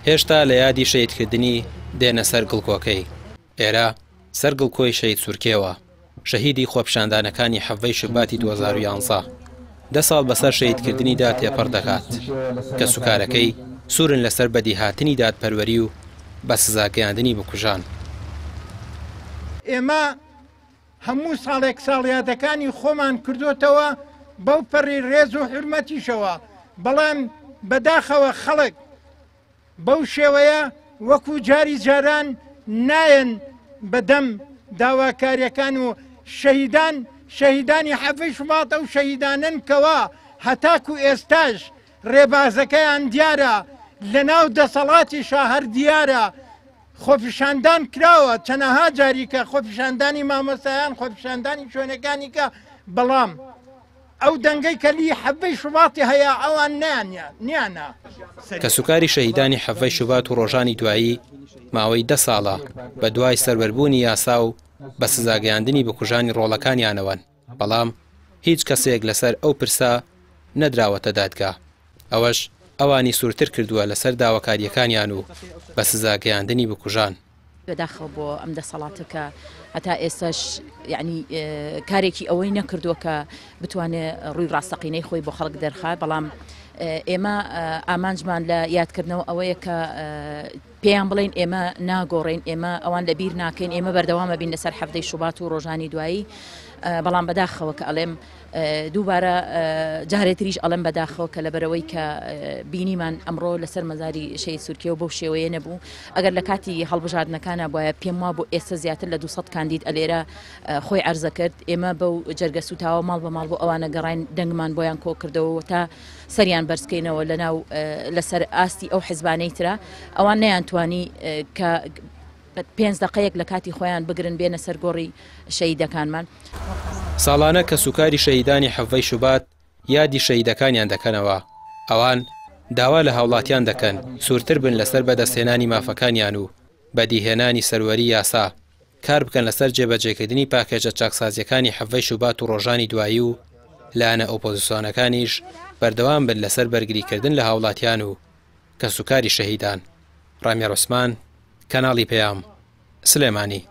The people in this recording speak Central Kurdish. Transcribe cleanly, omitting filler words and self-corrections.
هێشتا لە یادی شەهیدکردنی دێنە سەر گڵکۆکەی. ئێرە سەر گڵکۆی شەهید سورکێوە، شەهیدی خۆپیشاندانەکانی حەڤەی شوباتی 2011 10 ساڵ بەسەر شەهیدکردنیدا تێپەڕ دەکات کە سوکارەکەی سوورن لەسەر بەدیهاتنی دادپەروەری و بە سزاگەیاندنی بکوژان. ئێمە هەموو ساڵێک ساڵیادەکانی خۆمان کردوتەوە بەو پەڕی ڕێز و حرمەتیشەوە، بەڵام بەداخەوە خەڵک بەو شێوەیە وەکو جاری جاران نایەن بەدەم داواکاریەکان و شەهیدانی حەڤەی شوباتە و شەهیدانن کەوا هەتاکو ئێستاش ڕێبازەکەیان دیارە، لە ناو دەسەڵاتیشا هەر دیارە خۆپیشاندان کراوە، چەنەها جاریکە خۆپیشاندانی مامۆستایان خۆپیشاندانی شوێنەکانی کە، بەڵام ئەو دەنگەی کەلی حەڤەی شوباتی هەیە ئەوان نیانە. کە سوکاری شەهیدانی حەڤەی شوبات و ڕۆژانی دوایی ماوەی 10 ساڵە بە دوای سەروەربوونی یاسا و بە سزاگەیاندنی بکوژانی ڕۆڵەکانیانەوەن، بەڵام هیچ کەسێک لەسەر ئەو پرسا نەدراوەتە دادگا. ئەوەش ئەوانی سوورتر کردووە لەسەر داواکاریەکانیان و بە سزاگەیاندنی بکوژان. بەداخەوە بۆ ئەم دەسەڵاتەکە هەتا ئێستاش یعنی کارێکی ئەوەی نەکردووە کە بتوانێت ڕووی ڕاستەقینەی خۆی بۆ خەڵک دەرخات، بەڵام ئێمە ئامانجمان لە یادکردنەوە ئەوەیە کە پێیان بڵین ئێمە ناگۆڕین، ئێمە ئەوان لەبیر ناکەین، ئێمە بەردەوامە بین لەسەر حەڤەی شوبات و ڕۆژانی دوایی. بەڵام بەداخەوە کە ئەڵێم دووبارە جارێتریش ئەڵم بەداخەوە کە لەبەرەوەی کە بینیمان ئەمڕۆ لەسەر مەزاری شەهید سورکێ و بەو شێوەیە نەبوو، ئەگەر لە کاتی هەڵبژاردنەکانە بۆیە پێم وا بۆ ئێستا زیاتر لە 200 کاندید ئەلێرە خۆی عەرزە کرد. ئێمە بەو جەرگە سوتاوە ماڵ بە ماڵ بۆ ئەوانە گەڕین دەنگمان بۆیان کۆ کردەوە تا سەریان بەرزکەینەوە لەسەر ئاستی ئەو حیزبانەی ترە، ئەوان نەیانتوانی کە 5 دقەیەک لە کاتی خۆیان بگرن بێنە سەرگۆڕی شەهیدەکانمان. ساڵانە کە سوکاری شەهیدانی حەڤەی شوبات یادی شەهیدەکانیان دەکەنەوە، ئەوان داوا لە هاوڵاتیان دەکەن سوورتر بن لەسەر بەدەستهێنانی مافەکانیان و بەدیهێنانی سەروەری یاسا، کار بکەن لەسەر جێبەجێکردنی پاکێجە چاکسازیەکانی حەڤەی شوبات و ڕۆژانی دوایی و لایەنە ئۆپۆزیسیۆنەکانیش بەردەوام بن لەسەر بەرگریکردن لە هاوڵاتیان و کە سوکاری شەهیدان. ڕامێر عوسمان، کەناڵی پەیام، سلێمانی.